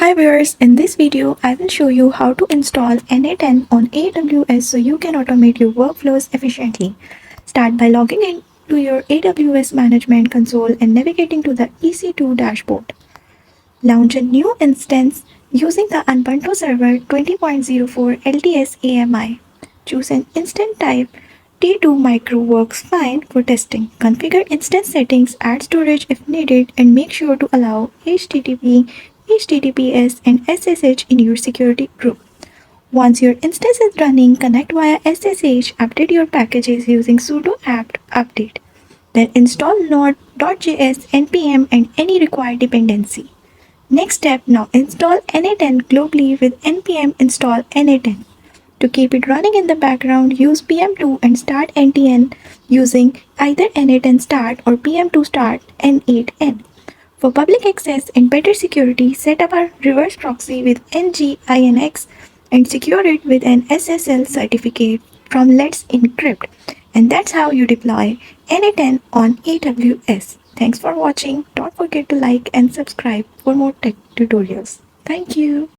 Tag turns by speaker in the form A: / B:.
A: Hi viewers, in this video I will show you how to install N8N on AWS so you can automate your workflows efficiently. Start by logging in to your AWS management console and navigating to the EC2 dashboard. Launch a new instance using the Ubuntu Server 20.04 LTS AMI. Choose an instance type. T2 Micro works fine for testing. Configure instance settings, add storage if needed, and make sure to allow HTTP, HTTPS, and SSH in your security group. Once your instance is running, connect via SSH, update your packages using sudo apt update. Then install node.js, npm, and any required dependency. Next step, now install N8N globally with npm install N8N. To keep it running in the background, use pm2 and start NTN using either N8N start or pm2 start N8N. For public access and better security, set up a reverse proxy with nginx and secure it with an SSL certificate from Let's Encrypt. And that's how you deploy N8N on AWS. Thanks for watching. Don't forget to like and subscribe for more tech tutorials. Thank you.